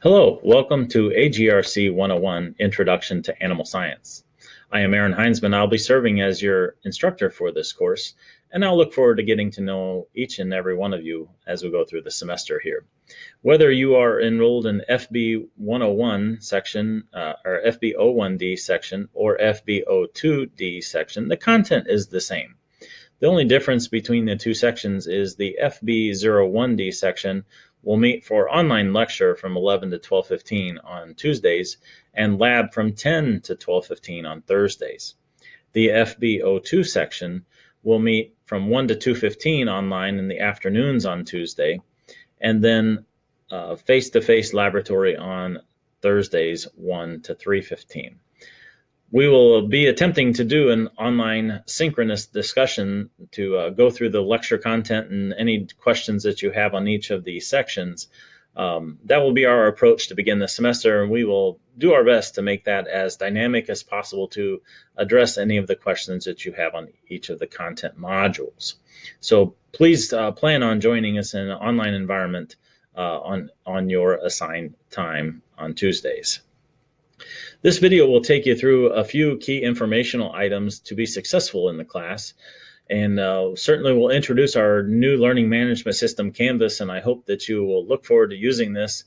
Hello, welcome to AGRC 101, Introduction to Animal Science. I am Aaron Heinzman. I'll be serving as your instructor for this course, and I'll look forward to getting to know each and every one of you as we go through the semester here. Whether you are enrolled in FB 101 section, or FB 01D section, or FB 02D section, the content is the same. The only difference between the two sections is the FB 01D section will meet for online lecture from 11 to 12:15 on Tuesdays and lab from 10 to 12:15 on Thursdays. The FB02 section will meet from 1 to 2:15 online in the afternoons on Tuesday, and then face-to-face laboratory on Thursdays 1 to 3:15. We will be attempting to do an online synchronous discussion to go through the lecture content and any questions that you have on each of the sections. That will be our approach to begin the semester, and we will do our best to make that as dynamic as possible to address any of the questions that you have on each of the content modules. So please plan on joining us in an online environment on your assigned time on Tuesdays. This video will take you through a few key informational items to be successful in the class, and certainly we'll introduce our new learning management system, Canvas, and I hope that you will look forward to using this.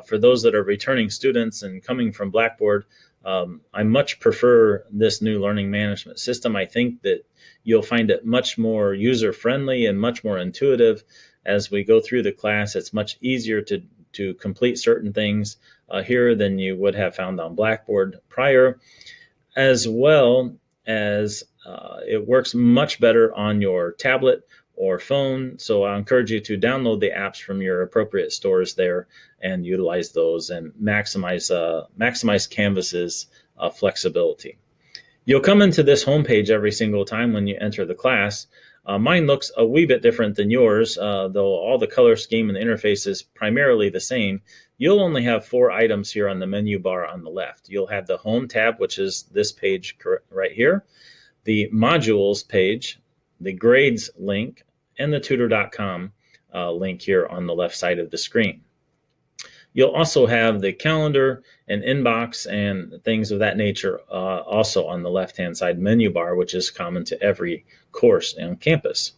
For those that are returning students and coming from Blackboard, I much prefer this new learning management system. I think that you'll find it much more user-friendly and much more intuitive as we go through the class. It's much easier to complete certain things here than you would have found on Blackboard prior, as well as it works much better on your tablet or phone. So I encourage you to download the apps from your appropriate stores there and utilize those and maximize Canvas's flexibility. You'll come into this homepage every single time when you enter the class. Mine looks a wee bit different than yours, though all the color scheme and the interface is primarily the same. You'll only have 4 items here on the menu bar on the left. You'll have the Home tab, which is this page right here, the Modules page, the Grades link, and the Tutor.com link here on the left side of the screen. You'll also have the calendar and inbox and things of that nature also on the left-hand side menu bar, which is common to every course on campus.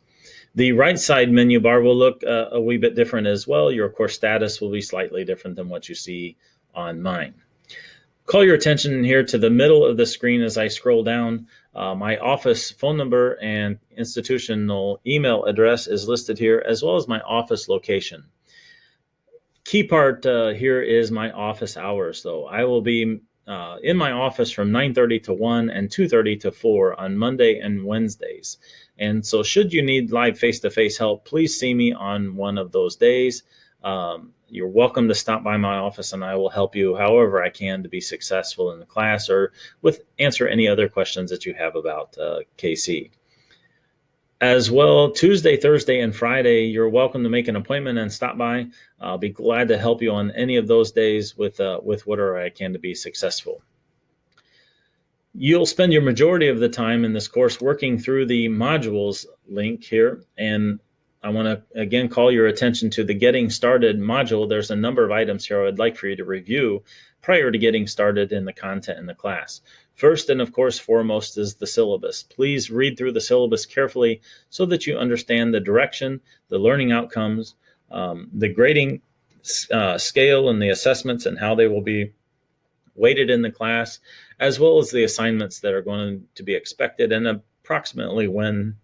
The right side menu bar will look a wee bit different as well. Your course status will be slightly different than what you see on mine. Call your attention here to the middle of the screen as I scroll down. My office phone number and institutional email address is listed here, as well as my office location. Key part here is my office hours, though. I will be in my office from 9:30 to 1 and 2:30 to 4 on Monday and Wednesdays. And so should you need live face-to-face help, please see me on one of those days. You're welcome to stop by my office, and I will help you however I can to be successful in the class or answer any other questions that you have about KC. As well, Tuesday, Thursday, and Friday, you're welcome to make an appointment and stop by. I'll be glad to help you on any of those days with whatever I can to be successful. You'll spend your majority of the time in this course working through the modules link here, and I want to again call your attention to the Getting Started module. There's a number of items here I'd like for you to review prior to getting started in the content in the class. First and of course foremost is the syllabus. Please read through the syllabus carefully so that you understand the direction, the learning outcomes, the grading scale and the assessments and how they will be weighted in the class, as well as the assignments that are going to be expected and approximately when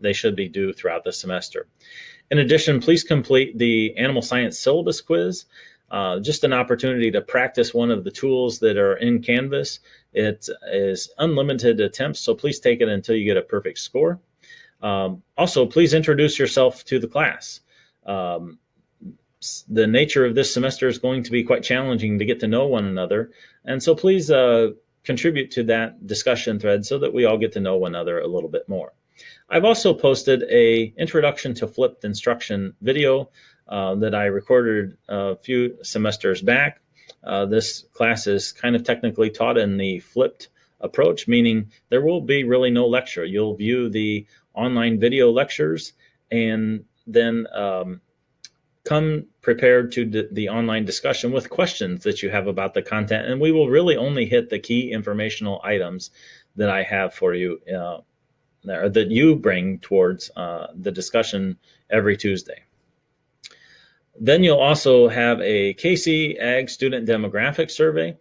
they should be due throughout the semester. In addition, please complete the animal science syllabus quiz. Just an opportunity to practice one of the tools that are in Canvas. It is unlimited attempts, so please take it until you get a perfect score. Also, please introduce yourself to the class. The nature of this semester is going to be quite challenging to get to know one another, and so please contribute to that discussion thread so that we all get to know one another a little bit more. I've also posted a Introduction to Flipped Instruction video that I recorded a few semesters back. This class is kind of technically taught in the flipped approach, meaning there will be really no lecture. You'll view the online video lectures and then come prepared to the online discussion with questions that you have about the content, and we will really only hit the key informational items that I have for you that you bring towards the discussion every Tuesday. Then you'll also have a KC Ag Student Demographic Survey.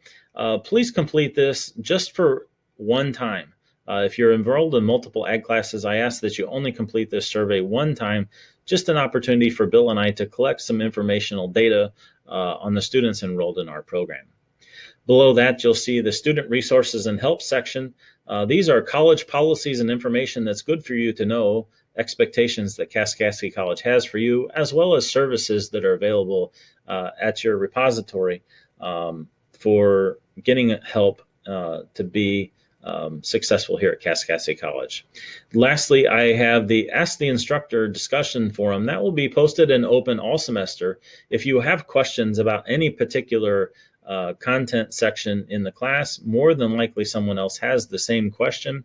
Please complete this just for one time. If you're enrolled in multiple ag classes, I ask that you only complete this survey one time, just an opportunity for Bill and I to collect some informational data on the students enrolled in our program. Below that, you'll see the Student Resources and Help section. These are college policies and information that's good for you to know, expectations that Kaskaskia College has for you, as well as services that are available at your repository for getting help to be successful here at Kaskaskia College. Lastly, I have the Ask the Instructor discussion forum. That will be posted and open all semester. If you have questions about any particular content section in the class, more than likely someone else has the same question.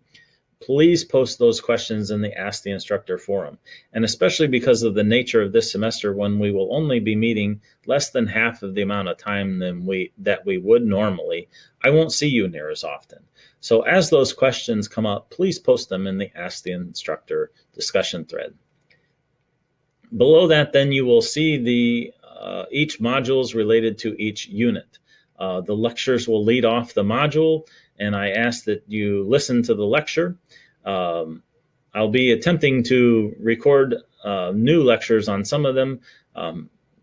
Please post those questions in the Ask the Instructor forum. And especially because of the nature of this semester, when we will only be meeting less than half of the amount of time that we would normally, I won't see you near as often. So as those questions come up, please post them in the Ask the Instructor discussion thread. Below that, then you will see the each modules related to each unit. The lectures will lead off the module, and I ask that you listen to the lecture. I'll be attempting to record new lectures on some of them,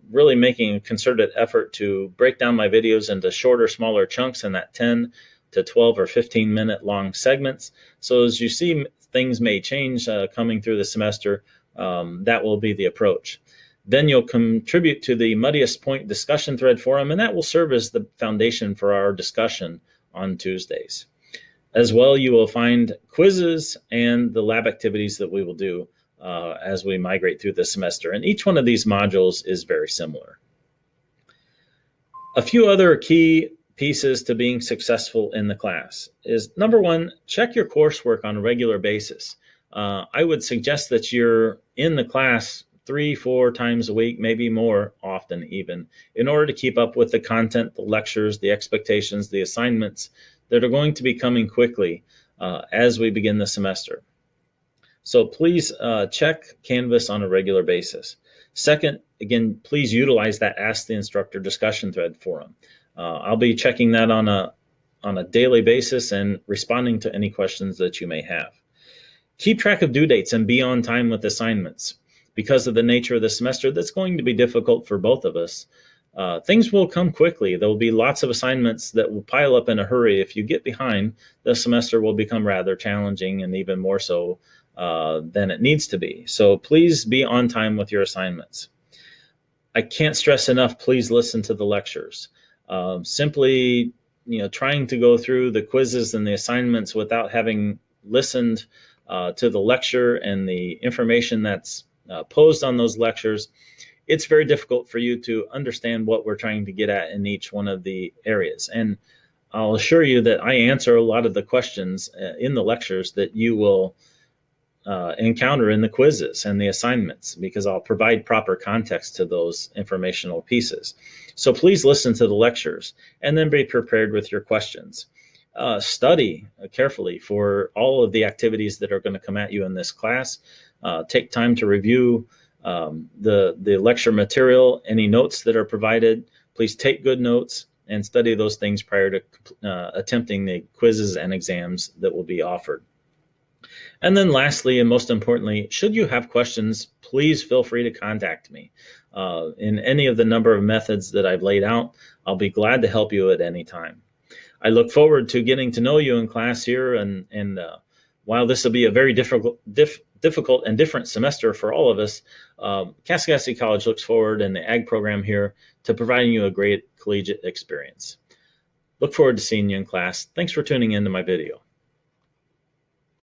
really making a concerted effort to break down my videos into shorter, smaller chunks in that 10 to 12 or 15-minute long segments. So as you see, things may change coming through the semester. That will be the approach. Then you'll contribute to the Muddiest Point discussion thread forum, and that will serve as the foundation for our discussion on Tuesdays. As well, you will find quizzes and the lab activities that we will do as we migrate through the semester. And each one of these modules is very similar. A few other key pieces to being successful in the class is, number one, check your coursework on a regular basis. I would suggest that you're in the class 3-4 times a week, maybe more often even, in order to keep up with the content, the lectures, the expectations, the assignments that are going to be coming quickly as we begin the semester. So please check Canvas on a regular basis. Second, again, please utilize that Ask the Instructor discussion thread forum. I'll be checking that on a daily basis and responding to any questions that you may have. Keep track of due dates and be on time with assignments. Because of the nature of the semester, that's going to be difficult for both of us. Things will come quickly. There will be lots of assignments that will pile up in a hurry. If you get behind, the semester will become rather challenging, and even more so than it needs to be. So please be on time with your assignments. I can't stress enough, please listen to the lectures. Simply, trying to go through the quizzes and the assignments without having listened to the lecture and the information that's posed on those lectures, it's very difficult for you to understand what we're trying to get at in each one of the areas. And I'll assure you that I answer a lot of the questions in the lectures that you will encounter in the quizzes and the assignments, because I'll provide proper context to those informational pieces. So please listen to the lectures and then be prepared with your questions. Study carefully for all of the activities that are going to come at you in this class. Take time to review the lecture material, any notes that are provided. Please take good notes and study those things prior to attempting the quizzes and exams that will be offered. And then lastly, and most importantly, should you have questions, please feel free to contact me. In any of the number of methods that I've laid out, I'll be glad to help you at any time. I look forward to getting to know you in class here, and while this will be a very difficult and different semester for all of us, Kaskaskia College looks forward, and the ag program here, to providing you a great collegiate experience. Look forward to seeing you in class. Thanks for tuning into my video.